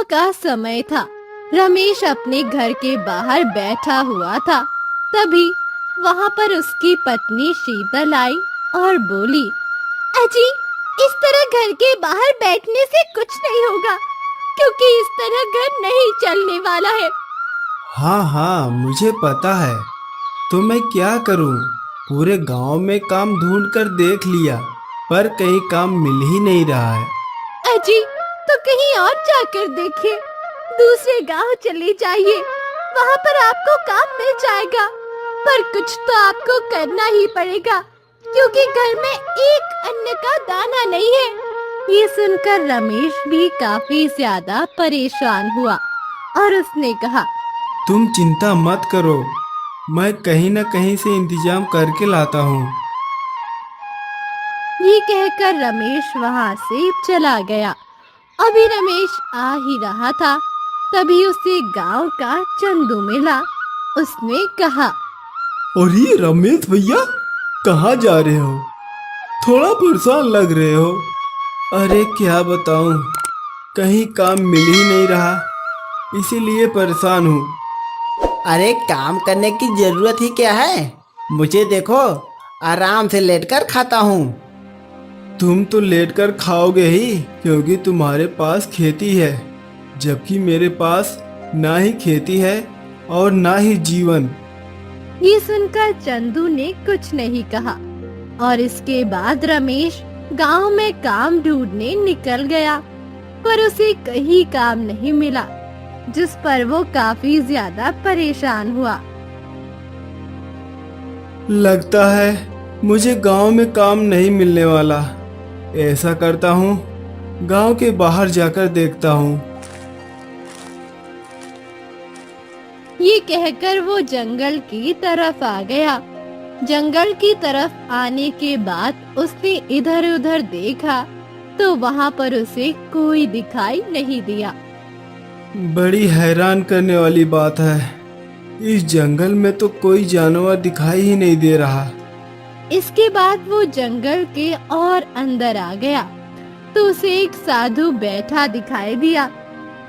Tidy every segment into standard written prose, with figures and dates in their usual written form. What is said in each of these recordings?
सुबह का समय था। रमेश अपने घर के बाहर बैठा हुआ था। तभी वहाँ पर उसकी पत्नी शीतल आई और बोली, अजी, इस तरह घर के बाहर बैठने से कुछ नहीं होगा, क्योंकि इस तरह घर नहीं चलने वाला है। हाँ हाँ, मुझे पता है। तो मैं क्या करूं? पूरे गांव में काम ढूंढ कर देख लिया, पर कहीं काम मिल ही नहीं रहा है। अजी, तो कहीं और जाकर देखिए, दूसरे गांव चले जाइए, वहाँ पर आपको काम मिल जाएगा। पर कुछ तो आपको करना ही पड़ेगा, क्योंकि घर में एक अन्न का दाना नहीं है। ये सुनकर रमेश भी काफी ज्यादा परेशान हुआ और उसने कहा, तुम चिंता मत करो, मैं कहीं न कहीं से इंतजाम करके लाता हूँ। ये कहकर रमेश वहाँ से चला गया। अभी रमेश आ ही रहा था, तभी उसे गांव का चंदू मिला। उसने कहा, अरे रमेश भैया, कहाँ जा रहे हो? थोड़ा परेशान लग रहे हो। अरे क्या बताऊं, कहीं काम मिल ही नहीं रहा, इसीलिए परेशान हूँ। अरे काम करने की जरूरत ही क्या है? मुझे देखो, आराम से लेटकर खाता हूँ। तुम तो लेटकर खाओगे ही, क्योंकि तुम्हारे पास खेती है, जबकि मेरे पास ना ही खेती है और ना ही जीवन। ये सुनकर चंदू ने कुछ नहीं कहा और इसके बाद रमेश गांव में काम ढूंढने निकल गया, पर उसे कहीं काम नहीं मिला, जिस पर वो काफी ज्यादा परेशान हुआ। लगता है मुझे गांव में काम नहीं मिलने वाला। ऐसा करता हूँ, गांव के बाहर जाकर देखता हूँ। ये कहकर वो जंगल की तरफ आ गया। जंगल की तरफ आने के बाद उसने इधर उधर देखा तो वहाँ पर उसे कोई दिखाई नहीं दिया। बड़ी हैरान करने वाली बात है, इस जंगल में तो कोई जानवर दिखाई ही नहीं दे रहा। इसके बाद वो जंगल के और अंदर आ गया तो उसे एक साधु बैठा दिखाई दिया।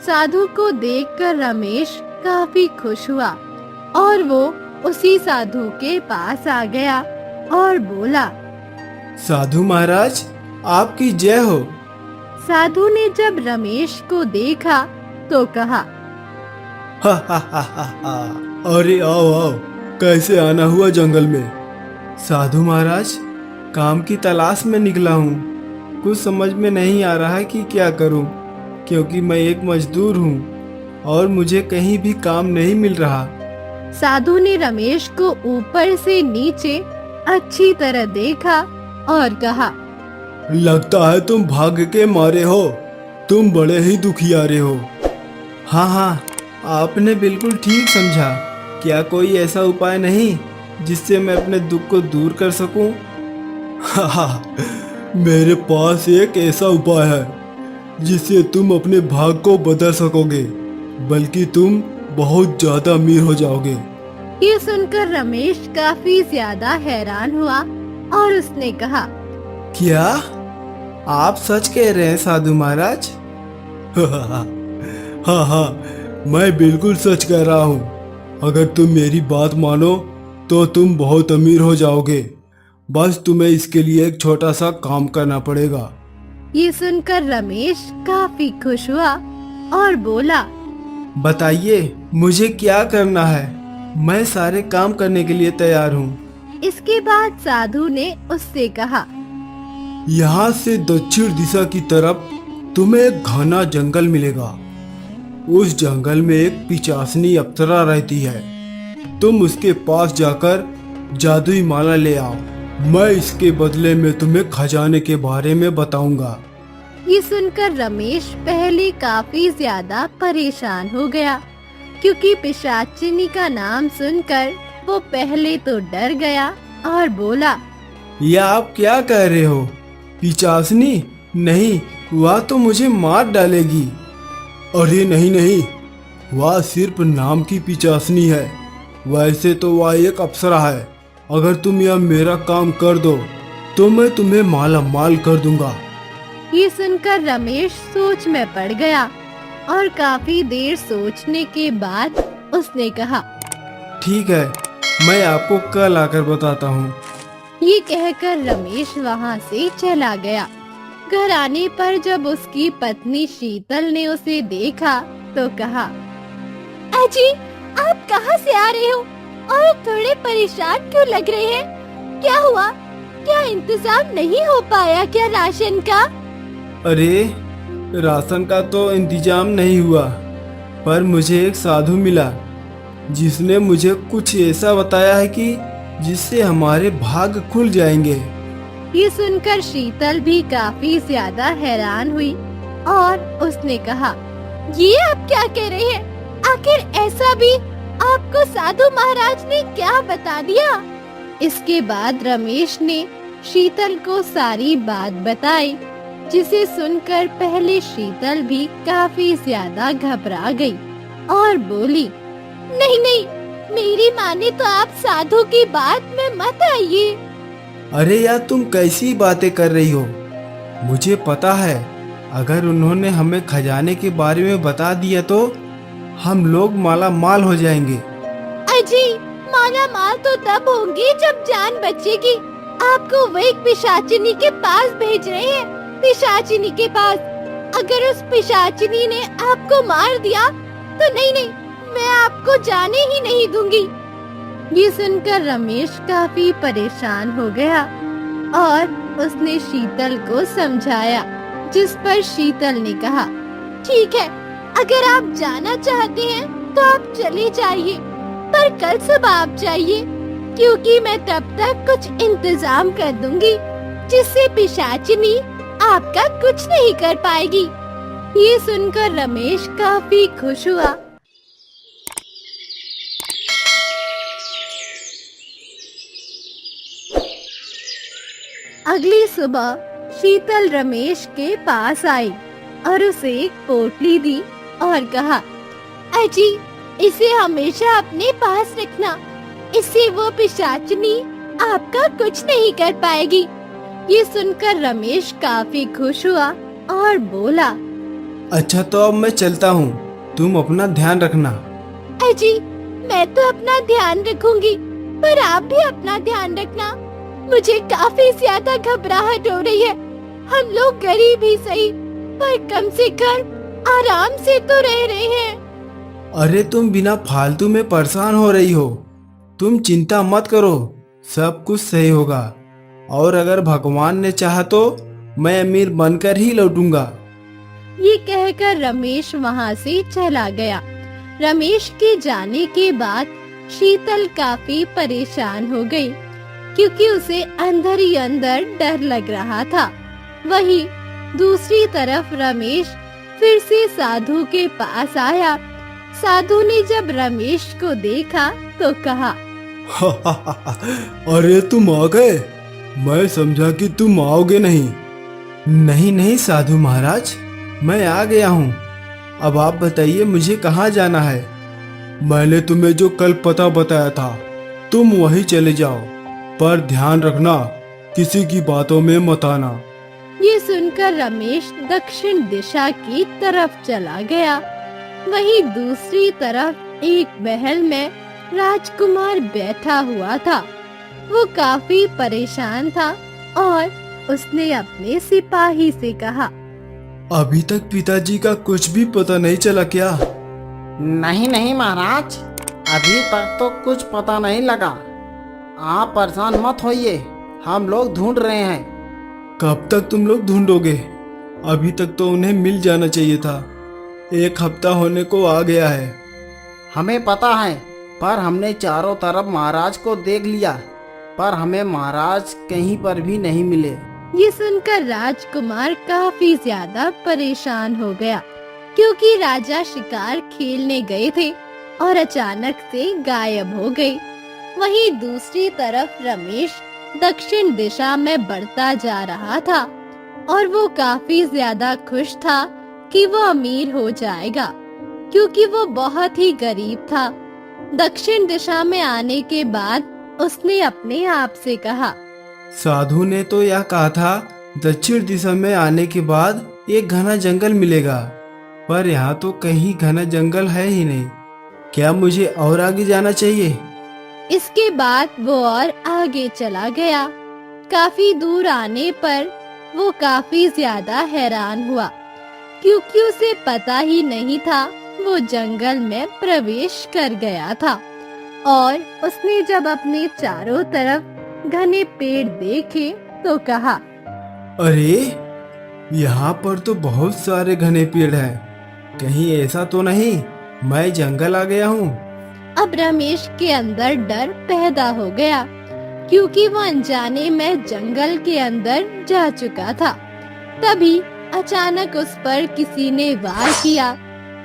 साधु को देखकर रमेश काफी खुश हुआ और वो उसी साधु के पास आ गया और बोला, साधु महाराज, आपकी जय हो। साधु ने जब रमेश को देखा तो कहा, हा हा हा हा हा। अरे आओ आओ, कैसे आना हुआ जंगल में? साधु महाराज, काम की तलाश में निकला हूँ। कुछ समझ में नहीं आ रहा है कि क्या करूँ, क्योंकि मैं एक मजदूर हूँ और मुझे कहीं भी काम नहीं मिल रहा। साधु ने रमेश को ऊपर से नीचे अच्छी तरह देखा और कहा, लगता है तुम भाग्य के मारे हो, तुम बड़े ही दुखियारे हो। हाँ हाँ, आपने बिल्कुल ठीक समझा। क्या कोई ऐसा उपाय नहीं जिससे मैं अपने दुख को दूर कर सकूं? हाँ, मेरे पास एक ऐसा उपाय है जिससे तुम अपने भाग्य को बदल सकोगे, बल्कि तुम बहुत ज्यादा अमीर हो जाओगे। ये सुनकर रमेश काफी ज्यादा हैरान हुआ और उसने कहा, क्या आप सच कह रहे हैं साधु महाराज? हाँ हाँ, मैं बिल्कुल सच कह रहा हूँ। अगर तुम मेरी बात मानो तो तुम बहुत अमीर हो जाओगे। बस तुम्हें इसके लिए एक छोटा सा काम करना पड़ेगा। ये सुनकर रमेश काफी खुश हुआ और बोला, बताइए मुझे क्या करना है, मैं सारे काम करने के लिए तैयार हूँ। इसके बाद साधु ने उससे कहा, यहाँ से दक्षिण दिशा की तरफ तुम्हें एक घना जंगल मिलेगा। उस जंगल में एक पिचासनी अप्सरा रहती है। तुम उसके पास जाकर जादुई माला ले आओ। मैं इसके बदले में तुम्हें खजाने के बारे में बताऊंगा। ये सुनकर रमेश पहले काफी ज्यादा परेशान हो गया, क्योंकि पिशाचिनी का नाम सुनकर वो पहले तो डर गया और बोला, यह आप क्या कह रहे हो? पिचासनी? नहीं, वह तो मुझे मार डालेगी। अरे नहीं नहीं, वह सिर्फ नाम की पिचासनी है। वैसे तो वह एक अप्सरा है। अगर तुम यह मेरा काम कर दो तो मैं तुम्हें माला माल कर दूंगा। ये सुनकर रमेश सोच में पड़ गया और काफी देर सोचने के बाद उसने कहा, ठीक है, मैं आपको कल आकर बताता हूँ। ये कहकर रमेश वहाँ से चला गया। घर आने पर जब उसकी पत्नी शीतल ने उसे देखा तो कहा, अजी आप कहाँ से आ रहे हो और थोड़े परेशान क्यों लग रहे हैं? क्या हुआ? क्या इंतजाम नहीं हो पाया क्या राशन का? अरे राशन का तो इंतजाम नहीं हुआ, पर मुझे एक साधु मिला जिसने मुझे कुछ ऐसा बताया है कि जिससे हमारे भाग खुल जाएंगे। ये सुनकर शीतल भी काफी ज्यादा हैरान हुई और उसने कहा, ये आप क्या कह रहे हैं? आखिर ऐसा भी आपको साधु महाराज ने क्या बता दिया? इसके बाद रमेश ने शीतल को सारी बात बताई, जिसे सुनकर पहले शीतल भी काफी ज्यादा घबरा गई और बोली, नहीं नहीं, मेरी माने तो आप साधु की बात में मत आइए। अरे यार, तुम कैसी बातें कर रही हो? मुझे पता है, अगर उन्होंने हमें खजाने के बारे में बता दिया तो हम लोग माला माल हो जाएंगे। अजी माला माल तो तब होंगे जब जान बचेगी। आपको वो एक पिशाचिनी के पास भेज रहे हैं, पिशाचिनी के पास। अगर उस पिशाचिनी ने आपको मार दिया तो नहीं नहीं, मैं आपको जाने ही नहीं दूंगी। ये सुनकर रमेश काफी परेशान हो गया और उसने शीतल को समझाया, जिस पर शीतल ने कहा, ठीक है, अगर आप जाना चाहते हैं तो आप चले जाइए, पर कल सुबह आप जाइए, क्योंकि मैं तब तक कुछ इंतजाम कर दूंगी जिससे पिशाचिनी आपका कुछ नहीं कर पाएगी। ये सुनकर रमेश काफी खुश हुआ। अगली सुबह शीतल रमेश के पास आई और उसे एक पोटली दी और कहा, अजी इसे हमेशा अपने पास रखना, इससे वो पिशाचिनी आपका कुछ नहीं कर पाएगी। ये सुनकर रमेश काफी खुश हुआ और बोला, अच्छा तो अब मैं चलता हूँ, तुम अपना ध्यान रखना। अजी मैं तो अपना ध्यान रखूंगी, पर आप भी अपना ध्यान रखना। मुझे काफी ज्यादा घबराहट हो रही है। हम लोग गरीब ही सही, पर कम से कम आराम से तो रह रहे हैं। अरे तुम बिना फालतू में परेशान हो रही हो, तुम चिंता मत करो, सब कुछ सही होगा। और अगर भगवान ने चाहा तो मैं अमीर बनकर ही लौटूंगा। ये कहकर रमेश वहाँ से चला गया। रमेश के जाने के बाद शीतल काफी परेशान हो गई, क्योंकि उसे अंदर ही अंदर डर लग रहा था। वहीं दूसरी तरफ रमेश फिर से साधु के पास आया। साधु ने जब रमेश को देखा तो कहा, अरे तुम आ गए, मैं समझा कि तुम आओगे नहीं। नहीं नहीं साधु महाराज, मैं आ गया हूँ। अब आप बताइए मुझे कहाँ जाना है? मैंने तुम्हें जो कल पता बताया था, तुम वहीं चले जाओ, पर ध्यान रखना किसी की बातों में मत आना। ये सुनकर रमेश दक्षिण दिशा की तरफ चला गया। वहीं दूसरी तरफ एक महल में राजकुमार बैठा हुआ था। वो काफी परेशान था और उसने अपने सिपाही से कहा, अभी तक पिताजी का कुछ भी पता नहीं चला क्या? नहीं नहीं महाराज, अभी तक तो कुछ पता नहीं लगा। आप परेशान मत होइए, हम लोग ढूंढ रहे हैं। कब तक तुम लोग ढूंढोगे? अभी तक तो उन्हें मिल जाना चाहिए था। 1 हफ्ता होने को आ गया है। हमें पता है, पर हमने चारों तरफ महाराज को देख लिया, पर हमें महाराज कहीं पर भी नहीं मिले। ये सुनकर राजकुमार काफी ज्यादा परेशान हो गया, क्योंकि राजा शिकार खेलने गए थे और अचानक से गायब हो गए। वहीं दूसरी तरफ रमेश दक्षिण दिशा में बढ़ता जा रहा था और वो काफी ज्यादा खुश था कि वो अमीर हो जाएगा, क्योंकि वो बहुत ही गरीब था। दक्षिण दिशा में आने के बाद उसने अपने आप से कहा, साधु ने तो यह कहा था दक्षिण दिशा में आने के बाद एक घना जंगल मिलेगा। पर यहाँ तो कहीं घना जंगल है ही नहीं। क्या मुझे और आगे जाना चाहिए? इसके बाद वो और आगे चला गया। काफी दूर आने पर वो काफी ज्यादा हैरान हुआ, क्योंकि उसे पता ही नहीं था वो जंगल में प्रवेश कर गया था। और उसने जब अपने चारों तरफ घने पेड़ देखे तो कहा, अरे यहाँ पर तो बहुत सारे घने पेड़ हैं। कहीं ऐसा तो नहीं मैं जंगल आ गया हूँ? अब रमेश के अंदर डर पैदा हो गया, क्योंकि वो अनजाने में जंगल के अंदर जा चुका था। तभी अचानक उस पर किसी ने वार किया,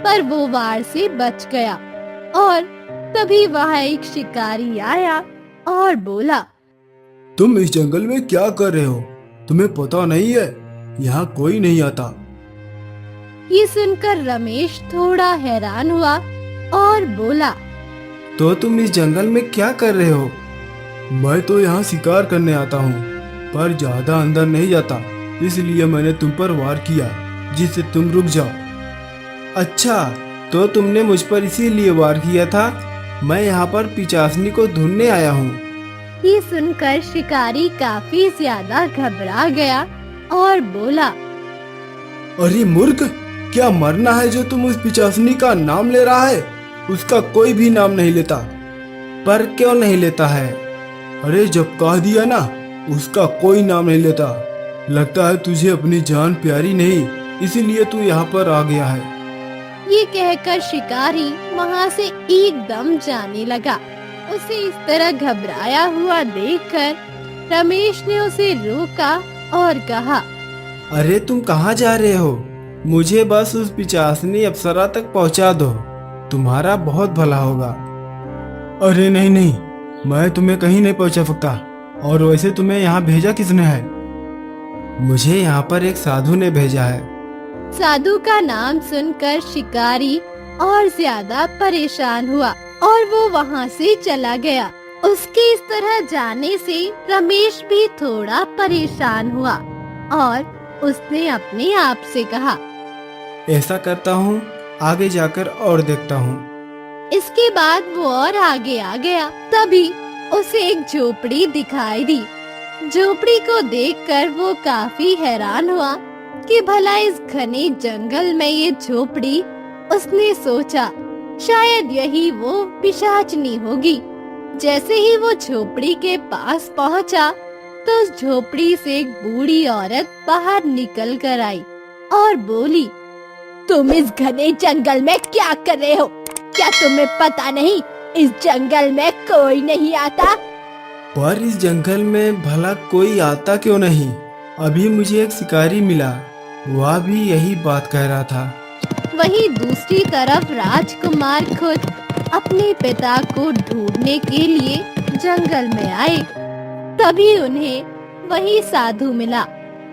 पर वो वार से बच गया। और तभी वहाँ एक शिकारी आया और बोला, तुम इस जंगल में क्या कर रहे हो? तुम्हें पता नहीं है यहाँ कोई नहीं आता? ये सुनकर रमेश थोड़ा हैरान हुआ और बोला, तो तुम इस जंगल में क्या कर रहे हो? मैं तो यहाँ शिकार करने आता हूँ, पर ज्यादा अंदर नहीं जाता, इसलिए मैंने तुम पर वार किया जिससे तुम रुक जाओ। अच्छा, तो तुमने मुझ पर इसीलिए वार किया था? मैं यहाँ पर पिचासनी को ढूंढने आया हूँ। ये सुनकर शिकारी काफी ज्यादा घबरा गया और बोला, अरे मूर्ख, क्या मरना है जो तुम उस पिचासनी का नाम ले रहा है? उसका कोई भी नाम नहीं लेता। पर क्यों नहीं लेता है? अरे जब कह दिया ना, उसका कोई नाम नहीं लेता। लगता है तुझे अपनी जान प्यारी नहीं, इसीलिए तू यहाँ पर आ गया है। ये कहकर शिकारी वहाँ से एकदम जाने लगा। उसे इस तरह घबराया हुआ देखकर रमेश ने उसे रोका और कहा, अरे तुम कहाँ जा रहे हो? मुझे बस उस पिचासनी अप्सरा तक पहुँचा दो, तुम्हारा बहुत भला होगा। अरे नहीं नहीं, मैं तुम्हें कहीं नहीं पहुँचा सकता। और वैसे तुम्हें यहाँ भेजा किसने है? मुझे यहाँ पर एक साधु ने भेजा है। साधु का नाम सुनकर शिकारी और ज्यादा परेशान हुआ और वो वहाँ से चला गया। उसके इस तरह जाने से रमेश भी थोड़ा परेशान हुआ और उसने अपने आप से कहा, ऐसा करता हूँ, आगे जाकर और देखता हूँ। इसके बाद वो और आगे आ गया। तभी उसे एक झोपड़ी दिखाई दी। झोपड़ी को देखकर वो काफी हैरान हुआ कि भला इस घने जंगल में ये झोपड़ी। उसने सोचा शायद यही वो पिशाचनी होगी। जैसे ही वो झोपड़ी के पास पहुंचा तो उस झोपड़ी से एक बूढ़ी औरत बाहर निकल कर आई और बोली, तुम इस घने जंगल में क्या कर रहे हो? क्या तुम्हें पता नहीं इस जंगल में कोई नहीं आता? पर इस जंगल में भला कोई आता क्यों नहीं? अभी मुझे एक शिकारी मिला, वह भी यही बात कह रहा था। वहीं दूसरी तरफ राजकुमार खुद अपने पिता को ढूंढने के लिए जंगल में आए। तभी उन्हें वही साधु मिला।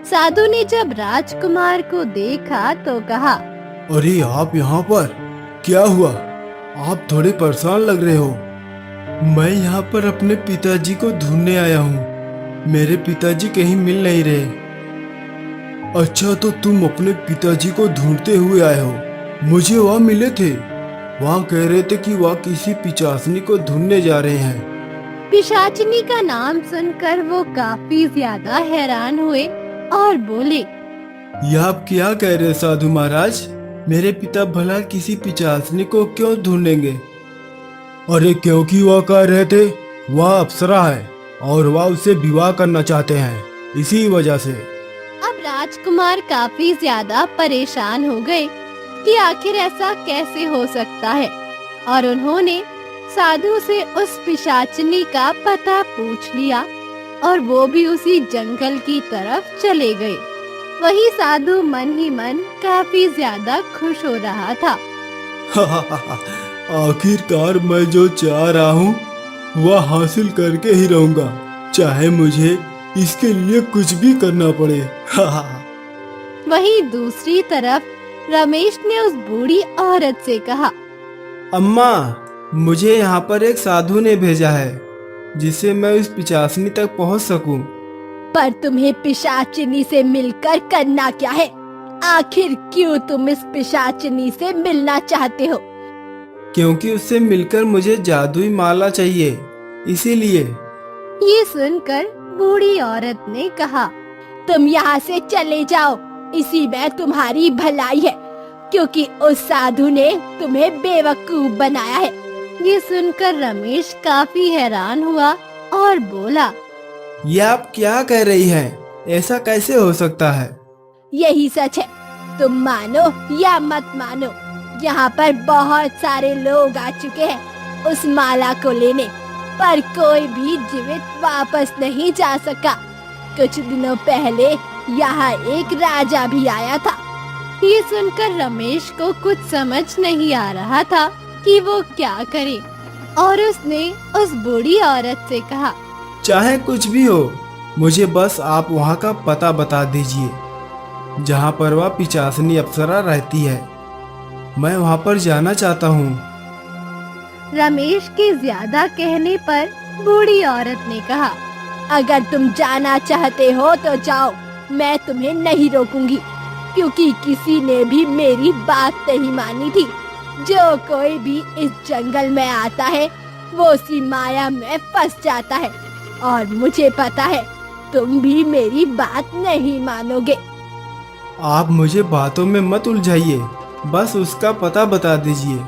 साधु ने जब राजकुमार को देखा तो कहा, अरे आप यहाँ पर? क्या हुआ? आप थोड़े परेशान लग रहे हो। मैं यहाँ पर अपने पिताजी को ढूंढने आया हूँ। मेरे पिताजी कहीं मिल नहीं रहे। अच्छा, तो तुम अपने पिताजी को ढूंढते हुए आए हो? मुझे वहाँ मिले थे, वहाँ कह रहे थे कि वह किसी पिचासनी को ढूंढने जा रहे हैं। पिशाचनी का नाम सुनकर वो काफी ज्यादा हैरान हुए और बोले, यह आप क्या कह रहे साधु महाराज? मेरे पिता भला किसी पिचासनी को क्यों ढूंढेंगे? अरे क्योंकि वह कह रहे थे वह अप्सरा है और वह उससे विवाह करना चाहते हैं, इसी वजह से। अब राजकुमार काफी ज्यादा परेशान हो गए कि आखिर ऐसा कैसे हो सकता है। और उन्होंने साधु से उस पिशाचनी का पता पूछ लिया और वो भी उसी जंगल की तरफ चले गए। वही साधु मन ही मन काफी ज्यादा खुश हो रहा था। आखिरकार मैं जो चाह रहा हूँ वह हासिल करके ही रहूंगा, चाहे मुझे इसके लिए कुछ भी करना पड़े। वहीं दूसरी तरफ रमेश ने उस बूढ़ी औरत से कहा, अम्मा, मुझे यहाँ पर एक साधु ने भेजा है जिससे मैं उस पिचासनी तक पहुँच सकूं। पर तुम्हें पिशाचिनी से मिलकर करना क्या है? आखिर क्यों तुम इस पिशाचिनी से मिलना चाहते हो? क्योंकि उससे मिलकर मुझे जादुई माला चाहिए, इसीलिए। ये सुनकर बूढ़ी औरत ने कहा, तुम यहाँ से चले जाओ, इसी में तुम्हारी भलाई है, क्योंकि उस साधु ने तुम्हें बेवकूफ बनाया है। ये सुनकर रमेश काफी हैरान हुआ और बोला, ये आप क्या कह रही हैं? ऐसा कैसे हो सकता है? यही सच है, तुम मानो या मत मानो, यहाँ पर बहुत सारे लोग आ चुके हैं उस माला को लेने, पर कोई भी जीवित वापस नहीं जा सका। कुछ दिनों पहले यहाँ एक राजा भी आया था। ये सुनकर रमेश को कुछ समझ नहीं आ रहा था कि वो क्या करे, और उसने उस बूढ़ी औरत से कहा, चाहे कुछ भी हो, मुझे बस आप वहाँ का पता बता दीजिए, जहाँ पर वह पिशाचनी अप्सरा रहती है। मैं वहाँ पर जाना चाहता हूँ। रमेश के ज्यादा कहने पर बूढ़ी औरत ने कहा, अगर तुम जाना चाहते हो तो जाओ, मैं तुम्हें नहीं रोकूंगी, क्योंकि किसी ने भी मेरी बात नहीं मानी थी। जो कोई भी इस जंगल में आता है वो उसी माया में फंस जाता है, और मुझे पता है तुम भी मेरी बात नहीं मानोगे। आप मुझे बातों में मत उलझाइए, बस उसका पता बता दीजिए।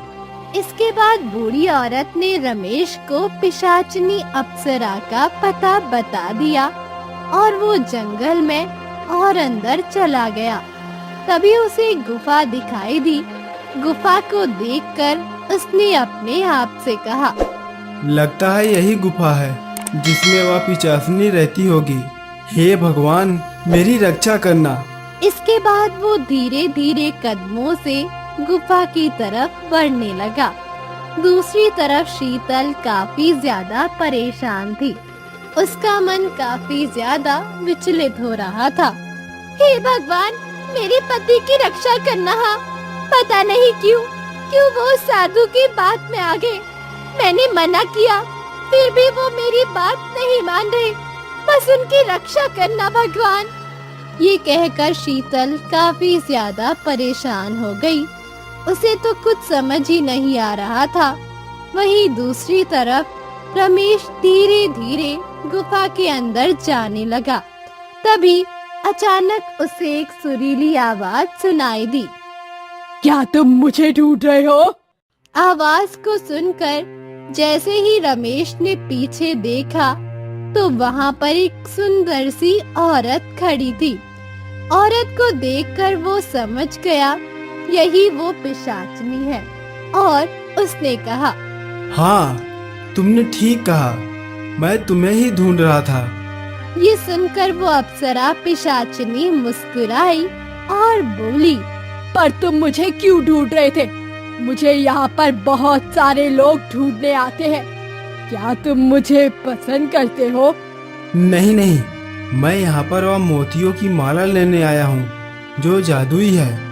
इसके बाद बूढ़ी औरत ने रमेश को पिशाचनी अप्सरा का पता बता दिया, और वो जंगल में और अंदर चला गया। तभी उसे गुफा दिखाई दी। गुफा को देखकर उसने अपने आप से कहा, लगता है यही गुफा है जिसमें वह पिशाचनी रहती होगी। हे भगवान, मेरी रक्षा करना। इसके बाद वो धीरे धीरे कदमों से गुफा की तरफ बढ़ने लगा। दूसरी तरफ शीतल काफी ज्यादा परेशान थी। उसका मन काफी ज्यादा विचलित हो रहा था। हे भगवान, मेरे पति की रक्षा करना। पता नहीं क्यों वो साधु की बात में आ गए। मैंने मना किया, फिर भी वो मेरी बात नहीं मान रहे। बस उनकी रक्षा करना भगवान। ये कहकर शीतल काफी ज्यादा परेशान हो गई। उसे तो कुछ समझ ही नहीं आ रहा था। वहीं दूसरी तरफ रमेश धीरे धीरे गुफा के अंदर जाने लगा। तभी अचानक उसे एक सुरीली आवाज सुनाई दी। क्या तुम मुझे ढूंढ रहे हो? आवाज को सुनकर जैसे ही रमेश ने पीछे देखा तो वहाँ पर एक सुंदर सी औरत खड़ी थी। औरत को देखकर वो समझ गया यही वो पिशाचनी है, और उसने कहा, हाँ, तुमने ठीक कहा, मैं तुम्हें ही ढूंढ रहा था। ये सुनकर वो अप्सरा पिशाचनी मुस्कुराई और बोली, पर तुम मुझे क्यों ढूंढ रहे थे? मुझे यहाँ पर बहुत सारे लोग ढूंढने आते हैं। क्या तुम मुझे पसंद करते हो? नहीं नहीं, मैं यहाँ पर वह मोतियों की माला लेने आया हूँ जो जादुई है।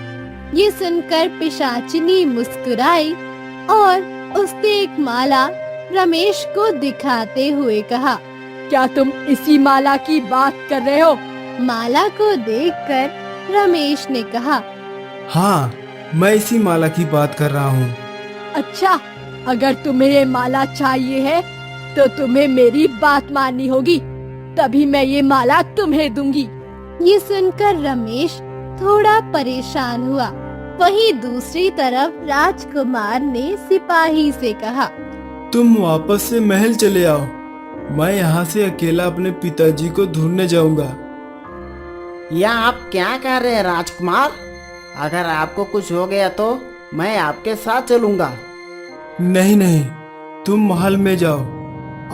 ये सुनकर पिशाचिनी मुस्कुराई और उसने एक माला रमेश को दिखाते हुए कहा, क्या तुम इसी माला की बात कर रहे हो? माला को देखकर रमेश ने कहा, हाँ, मैं इसी माला की बात कर रहा हूँ। अच्छा, अगर तुम्हें ये माला चाहिए है तो तुम्हें मेरी बात माननी होगी, तभी मैं ये माला तुम्हें दूंगी। ये सुनकर रमेश थोड़ा परेशान हुआ। वहीं दूसरी तरफ राजकुमार ने सिपाही से कहा, तुम वापस से महल चले आओ, मैं यहाँ से अकेला अपने पिताजी को ढूंढने जाऊंगा। या आप क्या कह रहे हैं राजकुमार? अगर आपको कुछ हो गया तो मैं आपके साथ चलूंगा। नहीं नहीं, तुम महल में जाओ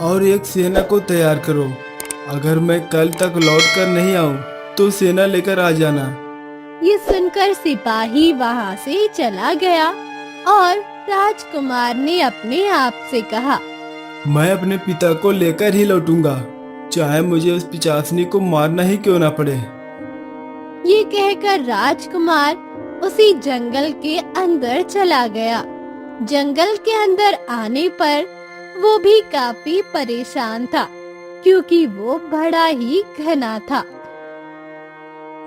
और एक सेना को तैयार करो। अगर मैं कल तक लौट कर नहीं आऊं तो सेना लेकर आ जाना। ये सुनकर सिपाही वहाँ से चला गया और राजकुमार ने अपने आप से कहा, मैं अपने पिता को लेकर ही लौटूंगा, चाहे मुझे उस पिशाचनी को मारना ही क्यों ना पड़े। ये कहकर राजकुमार उसी जंगल के अंदर चला गया। जंगल के अंदर आने पर वो भी काफी परेशान था, क्योंकि वो बड़ा ही घना था।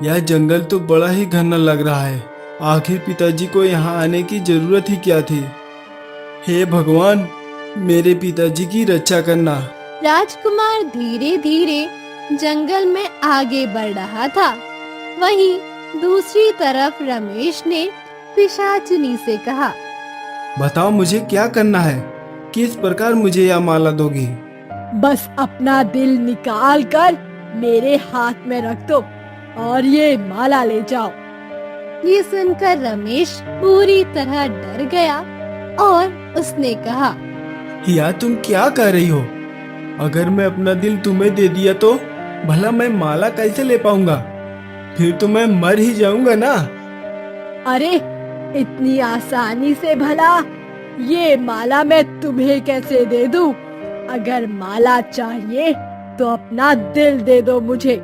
यह जंगल तो बड़ा ही घना लग रहा है। आखिर पिताजी को यहाँ आने की जरूरत ही क्या थी। हे भगवान, मेरे पिताजी की रक्षा करना। राजकुमार धीरे धीरे जंगल में आगे बढ़ रहा था। वहीं दूसरी तरफ रमेश ने पिशाचिनी से कहा, बताओ मुझे क्या करना है, किस प्रकार मुझे यह माला दोगी। बस अपना दिल निकाल कर मेरे हाथ में रख दो और ये माला ले जाओ। ये सुनकर रमेश पूरी तरह डर गया और उसने कहा, या तुम क्या कह रही हो। अगर मैं अपना दिल तुम्हें दे दिया तो भला मैं माला कैसे ले पाऊंगा। फिर तो मैं मर ही जाऊंगा ना। अरे इतनी आसानी से भला ये माला मैं तुम्हें कैसे दे दूं? अगर माला चाहिए तो अपना दिल दे दो मुझे।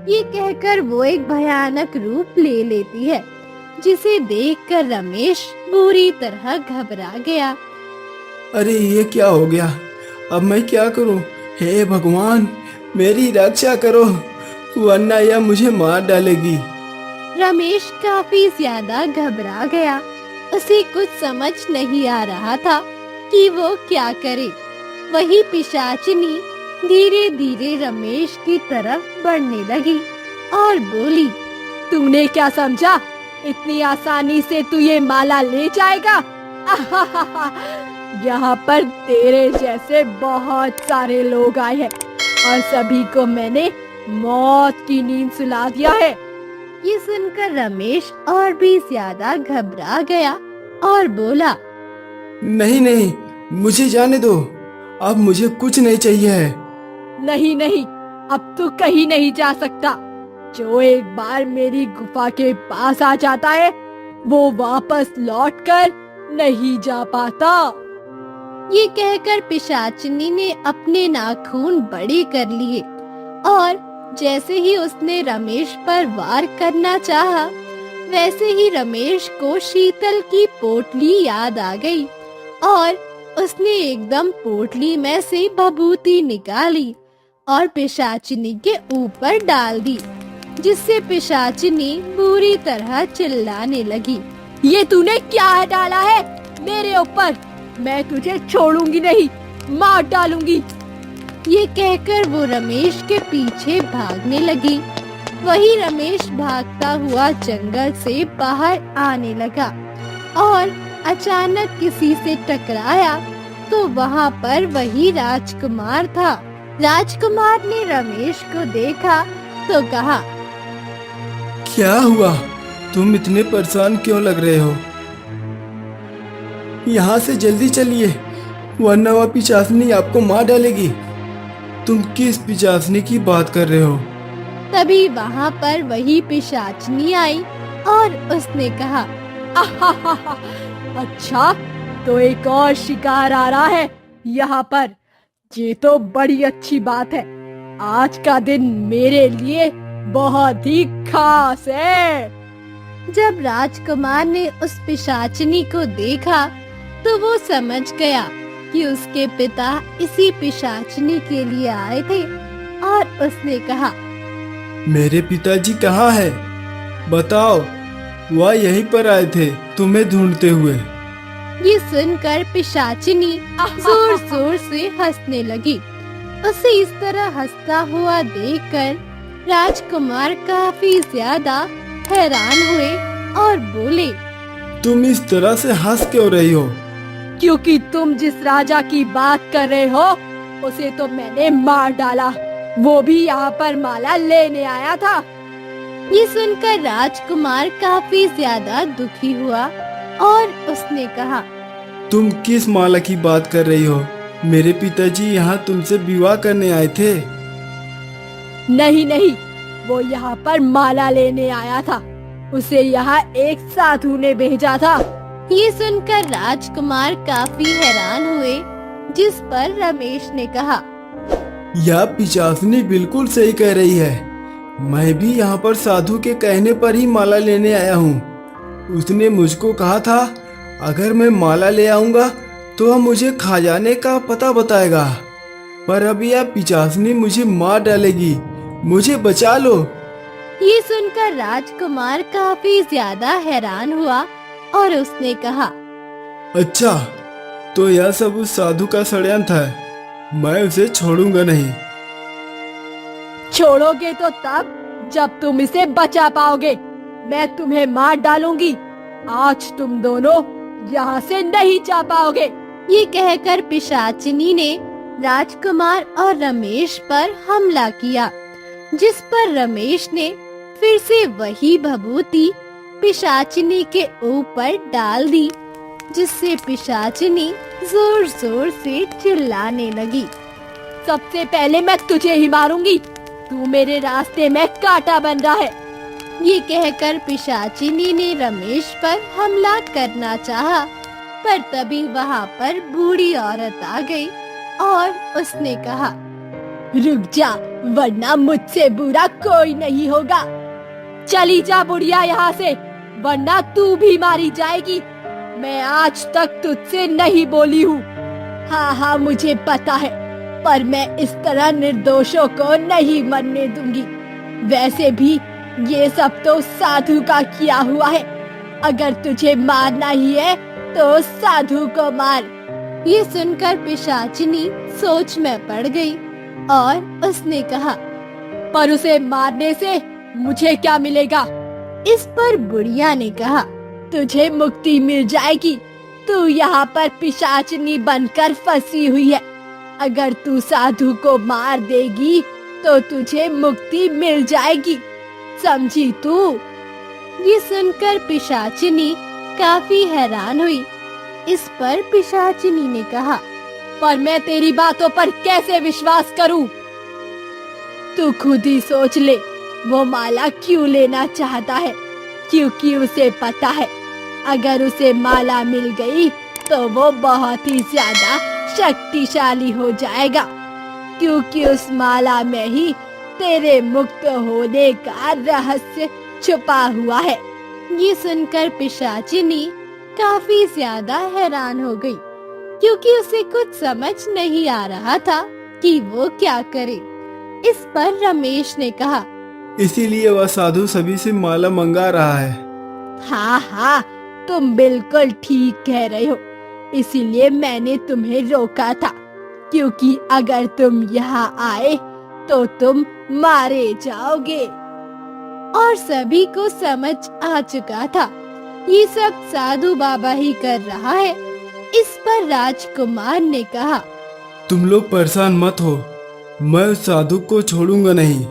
ये कहकर वो एक भयानक रूप ले लेती है, जिसे देखकर रमेश बुरी तरह घबरा गया। अरे ये क्या हो गया, अब मैं क्या करूं। हे भगवान, मेरी रक्षा करो, वरना यह मुझे मार डालेगी। रमेश काफी ज्यादा घबरा गया। उसे कुछ समझ नहीं आ रहा था कि वो क्या करे। वही पिशाचिनी धीरे धीरे रमेश की तरफ बढ़ने लगी और बोली, तूने क्या समझा? इतनी आसानी से तू ये माला ले जाएगा? यहाँ पर तेरे जैसे बहुत सारे लोग आए हैं और सभी को मैंने मौत की नींद सुला दिया है। ये सुनकर रमेश और भी ज्यादा घबरा गया और बोला, नहीं नहीं, मुझे जाने दो, अब मुझे कुछ नहीं चाहिए है। नहीं नहीं, अब तू कहीं नहीं जा सकता। जो एक बार मेरी गुफा के पास आ जाता है वो वापस लौटकर नहीं जा पाता। ये कहकर पिशाचिनी ने अपने नाखून बड़े कर लिए और जैसे ही उसने रमेश पर वार करना चाहा, वैसे ही रमेश को शीतल की पोटली याद आ गई और उसने एकदम पोटली में से भभूति निकाली और पिशाचिनी के ऊपर डाल दी, जिससे पिशाचिनी बुरी तरह चिल्लाने लगी। ये तूने क्या डाला है मेरे ऊपर? मैं तुझे छोड़ूंगी नहीं, मार डालूंगी। ये कहकर वो रमेश के पीछे भागने लगी। वही रमेश भागता हुआ जंगल से बाहर आने लगा और अचानक किसी से टकराया तो वहाँ पर वही राजकुमार था। राजकुमार ने रमेश को देखा तो कहा, क्या हुआ, तुम इतने परेशान क्यों लग रहे हो। यहाँ से जल्दी चलिए, वरना वह पिशाचनी आपको मार डालेगी। तुम किस पिशाचनी की बात कर रहे हो। तभी वहाँ पर वही पिशाचनी आई और उसने कहा, अच्छा, तो एक और शिकार आ रहा है यहाँ पर। ये तो बड़ी अच्छी बात है। आज का दिन मेरे लिए बहुत ही खास है। जब राजकुमार ने उस पिशाचिनी को देखा तो वो समझ गया कि उसके पिता इसी पिशाचिनी के लिए आए थे और उसने कहा, मेरे पिताजी कहाँ है, बताओ। वह यहीं पर आए थे तुम्हें ढूंढते हुए। ये सुनकर पिशाचिनी जोर जोर से हंसने लगी। उसे इस तरह हंसता हुआ देखकर राजकुमार काफी ज्यादा हैरान हुए और बोले, तुम इस तरह से हंस क्यों रही हो। क्योंकि तुम जिस राजा की बात कर रहे हो उसे तो मैंने मार डाला। वो भी यहाँ पर माला लेने आया था। ये सुनकर राजकुमार काफी ज्यादा दुखी हुआ और उसने कहा, तुम किस माला की बात कर रही हो। मेरे पिताजी यहाँ तुमसे विवाह करने आए थे। नहीं नहीं, वो यहाँ पर माला लेने आया था। उसे यहाँ एक साधु ने भेजा था। ये सुनकर राजकुमार काफी हैरान हुए, जिस पर रमेश ने कहा, यह पिशाचनी बिल्कुल सही कह रही है। मैं भी यहाँ पर साधु के कहने पर ही माला लेने आया हूँ। उसने मुझको कहा था अगर मैं माला ले आऊंगा तो वह मुझे खजाने का पता बताएगा, पर अब यह पिशाचनी मुझे मार डालेगी। मुझे बचा लो। ये सुनकर राजकुमार काफी ज्यादा हैरान हुआ और उसने कहा, अच्छा, तो यह सब उस साधु का षड्यंत्र है। मैं उसे छोड़ूंगा नहीं। छोड़ोगे तो तब जब तुम इसे बचा पाओगे। मैं तुम्हें मार डालूंगी। आज तुम दोनों यहाँ से नहीं जा पाओगे। ये कहकर पिशाचिनी ने राजकुमार और रमेश पर हमला किया, जिस पर रमेश ने फिर से वही भभूति पिशाचिनी के ऊपर डाल दी, जिससे पिशाचिनी जोर जोर से चिल्लाने लगी। सबसे पहले मैं तुझे ही मारूंगी। तू मेरे रास्ते में कांटा बन रहा है। ये कहकर पिशाचिनी ने रमेश पर हमला करना चाहा, पर तभी वहाँ पर बूढ़ी औरत आ गई और उसने कहा, रुक जा, वरना मुझसे बुरा कोई नहीं होगा। चली जा बुढ़िया यहाँ से, वरना तू भी मारी जाएगी। मैं आज तक तुझसे नहीं बोली हूँ। हाँ, मुझे पता है, पर मैं इस तरह निर्दोषों को नहीं मरने दूंगी। वैसे भी ये सब तो साधु का किया हुआ है। अगर तुझे मारना ही है तो साधु को मार। ये सुनकर पिशाचिनी सोच में पड़ गई और उसने कहा, पर उसे मारने से मुझे क्या मिलेगा? इस पर बुढ़िया ने कहा, तुझे मुक्ति मिल जाएगी। तू यहाँ पर पिशाचिनी बनकर फंसी हुई है। अगर तू साधु को मार देगी तो तुझे मुक्ति मिल जाएगी, समझी तू? ये सुनकर पिशाचिनी काफी हैरान हुई। इस पर पिशाचिनी ने कहा, पर मैं तेरी बातों पर कैसे विश्वास करूं? तू खुद ही सोच ले, वो माला क्यों लेना चाहता है? क्योंकि उसे पता है अगर उसे माला मिल गई तो वो बहुत ही ज्यादा शक्तिशाली हो जाएगा, क्योंकि उस माला में ही तेरे मुक्त होने का रहस्य छुपा हुआ है। ये सुनकर पिशाचिनी काफी ज्यादा हैरान हो गई, क्योंकि उसे कुछ समझ नहीं आ रहा था कि वो क्या करे। इस पर रमेश ने कहा, इसीलिए वह साधु सभी से माला मंगा रहा है। हाँ, तुम बिल्कुल ठीक कह रहे हो। इसीलिए मैंने तुम्हें रोका था, क्योंकि अगर तुम यहाँ आए तो तुम मारे जाओगे। और सभी को समझ आ चुका था ये सब साधु बाबा ही कर रहा है। इस पर राजकुमार ने कहा, तुम लोग परेशान मत हो, मैं उस साधु को छोड़ूंगा नहीं,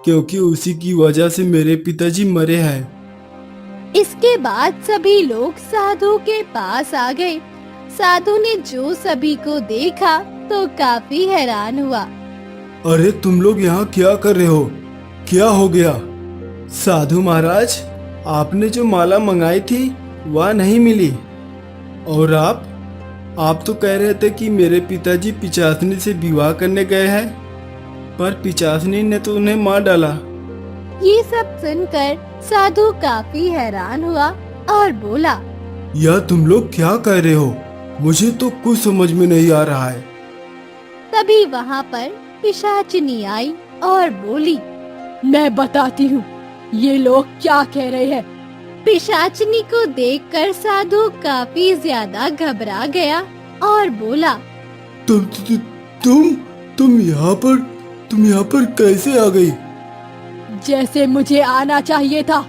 क्योंकि उसी की वजह से मेरे पिताजी मरे हैं। इसके बाद सभी लोग साधु के पास आ गए। साधु ने जो सभी को देखा तो काफी हैरान हुआ। अरे तुम लोग यहाँ क्या कर रहे हो? क्या हो गया? साधु महाराज, आपने जो माला मंगाई थी वह नहीं मिली। और आप तो कह रहे थे कि मेरे पिताजी पिचासनी से विवाह करने गए हैं, पर पिचासनी ने तो उन्हें मार डाला। ये सब सुनकर साधु काफी हैरान हुआ और बोला, यह तुम लोग क्या कह रहे हो? मुझे तो कुछ समझ में नहीं आ रहा है। तभी वहाँ पर पिशाचिनी आई और बोली, मैं बताती हूँ ये लोग क्या कह रहे हैं। पिशाचिनी को देखकर साधु काफी ज्यादा घबरा गया और बोला, तुम यहाँ पर कैसे आ गई? जैसे मुझे आना चाहिए था।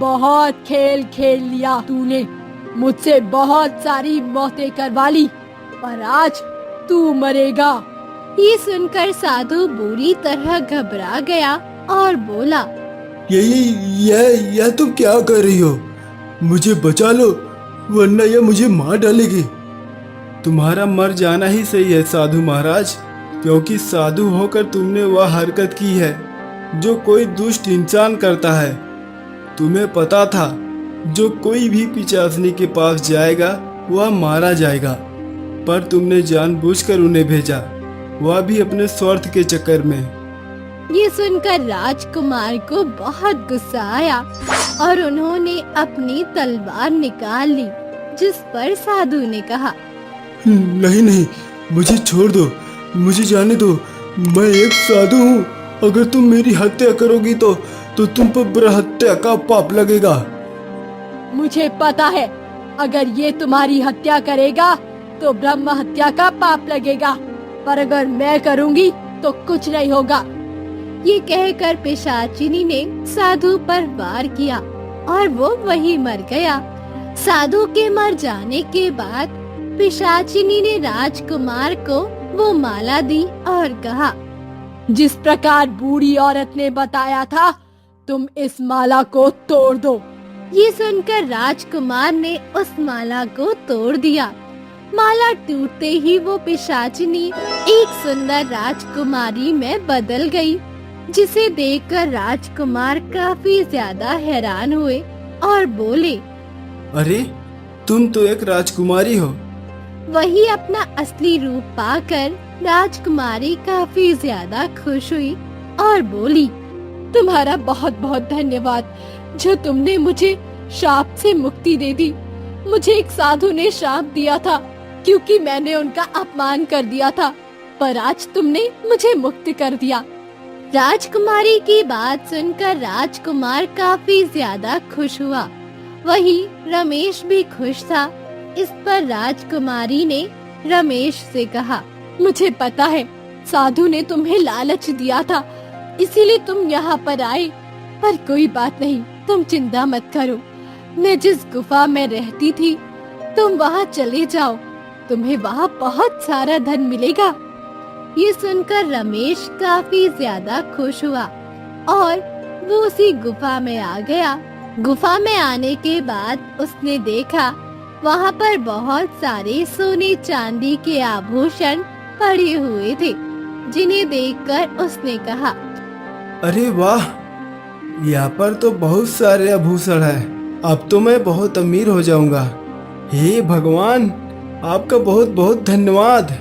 बहुत खेल खेल लिया तूने, मुझसे बहुत सारी मौतें करवा ली, पर आज तू मरेगा। ये सुनकर साधु बुरी तरह घबरा गया और बोला, यह तुम क्या कर रही हो? मुझे बचा लो, वरना यह मुझे मार डालेगी। तुम्हारा मर जाना ही सही है साधु महाराज, क्योंकि साधु होकर तुमने वह हरकत की है जो कोई दुष्ट इंसान करता है। तुम्हें पता था जो कोई भी पिचासनी के पास जाएगा वह मारा जाएगा, पर तुमने जानबूझकर उन्हें भेजा, वह भी अपने स्वार्थ के चक्कर में। ये सुनकर राजकुमार को बहुत गुस्सा आया और उन्होंने अपनी तलवार निकाल ली, जिस पर साधु ने कहा, नहीं, मुझे छोड़ दो, मुझे जाने दो। मैं एक साधु हूँ। अगर तुम मेरी हत्या करोगी तो तो तुम पर ब्रहत्या का पाप लगेगा। मुझे पता है, अगर ये तुम्हारी हत्या करेगा तो ब्रह्म हत्या का पाप लगेगा, पर अगर मैं करूंगी तो कुछ नहीं होगा। ये कहकर पिशाचिनी ने साधु पर वार किया और वो वहीं मर गया। साधु के मर जाने के बाद पिशाचिनी ने राजकुमार को वो माला दी और कहा, जिस प्रकार बूढ़ी औरत ने बताया था, तुम इस माला को तोड़ दो। ये सुनकर राजकुमार ने उस माला को तोड़ दिया। माला टूटते ही वो पिशाचिनी एक सुंदर राजकुमारी में बदल गई, जिसे देखकर राजकुमार काफी ज्यादा हैरान हुए और बोले, अरे तुम तो एक राजकुमारी हो। वही अपना असली रूप पाकर राजकुमारी काफी ज्यादा खुश हुई और बोली, तुम्हारा बहुत बहुत धन्यवाद जो तुमने मुझे शाप से मुक्ति दे दी। मुझे एक साधु ने शाप दिया था क्योंकि मैंने उनका अपमान कर दिया था, पर आज तुमने मुझे मुक्त कर दिया। राजकुमारी की बात सुनकर राजकुमार काफी ज्यादा खुश हुआ। वहीं रमेश भी खुश था। इस पर राजकुमारी ने रमेश से कहा, मुझे पता है साधु ने तुम्हें लालच दिया था, इसीलिए तुम यहाँ पर आए, पर कोई बात नहीं, तुम चिंता मत करो। मैं जिस गुफा में रहती थी, तुम वहाँ चले जाओ, तुम्हें वहाँ बहुत सारा धन मिलेगा। ये सुनकर रमेश काफी ज्यादा खुश हुआ और वो उसी गुफा में आ गया। गुफा में आने के बाद उसने देखा वहाँ पर बहुत सारे सोने चांदी के आभूषण पड़े हुए थे, जिन्हें देखकर उसने कहा, अरे वाह, यहाँ पर तो बहुत सारे आभूषण हैं। अब तो मैं बहुत अमीर हो जाऊंगा। हे भगवान, आपका बहुत बहुत धन्यवाद।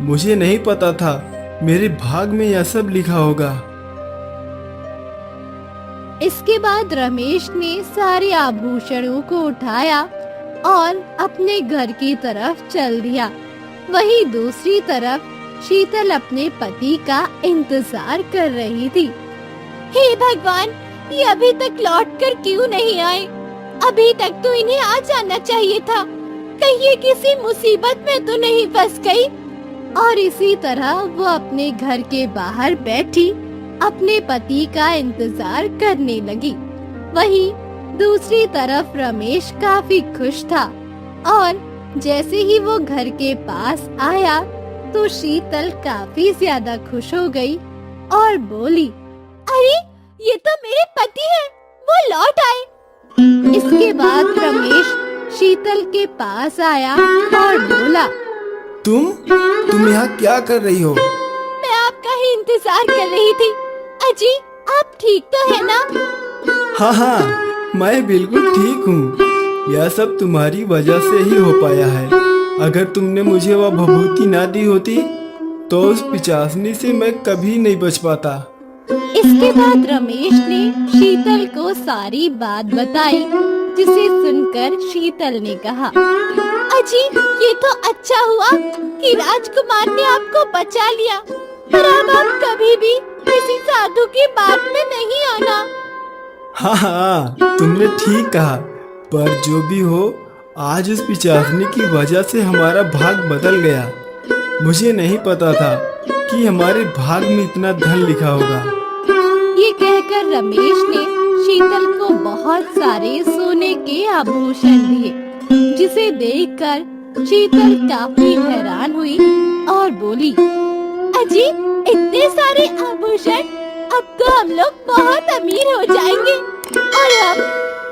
मुझे नहीं पता था मेरे भाग में यह सब लिखा होगा। इसके बाद रमेश ने सारे आभूषणों को उठाया और अपने घर की तरफ चल दिया। वहीं दूसरी तरफ शीतल अपने पति का इंतजार कर रही थी। हे भगवान, ये अभी तक लौटकर क्यों नहीं आए? अभी तक तो इन्हें आ जाना चाहिए था। कहीं ये किसी मुसीबत में तो नहीं फंस गई? और इसी तरह वो अपने घर के बाहर बैठी अपने पति का इंतजार करने लगी। वहीं दूसरी तरफ रमेश काफी खुश था और जैसे ही वो घर के पास आया तो शीतल काफी ज्यादा खुश हो गई और बोली, अरे ये तो मेरे पति हैं, वो लौट आए। इसके बाद रमेश शीतल के पास आया और बोला, तुम यहाँ क्या कर रही हो? मैं आपका ही इंतजार कर रही थी। अजी, आप ठीक तो है ना? हाँ, मैं बिल्कुल ठीक हूँ। यह सब तुम्हारी वजह से ही हो पाया है। अगर तुमने मुझे वह भभूति ना दी होती तो उस पिचासनी से मैं कभी नहीं बच पाता। इसके बाद रमेश ने शीतल को सारी बात बताई, जिसे सुनकर शीतल ने कहा, अजी, ये तो अच्छा हुआ कि राजकुमार ने आपको बचा लिया, पर अब आप कभी भी किसी साधु की बात में नहीं आना। हाँ, तुमने ठीक कहा, पर जो भी हो, आज उस पिचासनी की वजह से हमारा भाग बदल गया। मुझे नहीं पता था कि हमारे भाग में इतना धन लिखा होगा। ये कहकर रमेश ने शीतल को बहुत सारे सोने के आभूषण दिए, जिसे देखकर शीतल काफी हैरान हुई और बोली, अजी, इतने सारे आभूषण, अब तो हम लोग बहुत अमीर हो जाएंगे और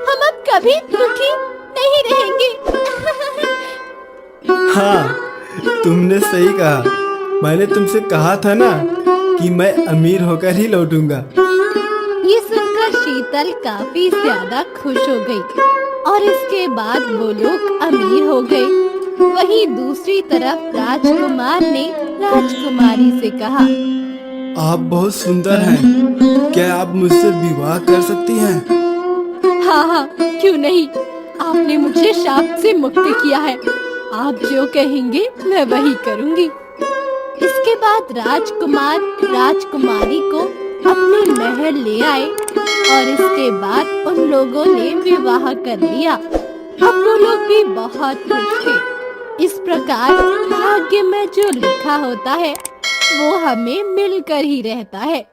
हम अब कभी दुखी नहीं रहेंगे। हाँ, तुमने सही कहा। मैंने तुमसे कहा था ना कि मैं अमीर होकर ही लौटूंगा। ये सुनकर शीतल काफी ज्यादा खुश हो गई और इसके बाद वो लोग अमीर हो गए। वहीं दूसरी तरफ राजकुमार ने राजकुमारी से कहा, आप बहुत सुंदर हैं। क्या आप मुझसे विवाह कर सकती हैं? हाँ हाँ, क्यों नहीं। आपने मुझे शाप से मुक्त किया है। आप जो कहेंगे मैं वही करूँगी। इसके बाद राजकुमार राजकुमारी को अपने महल ले आए और इसके बाद उन लोगों ने विवाह कर लिया। अब वो लोग भी बहुत खुश थे। इस प्रकार भाग्य में जो लिखा होता है वो हमें मिलकर ही रहता है,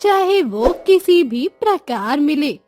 चाहे वो किसी भी प्रकार मिले।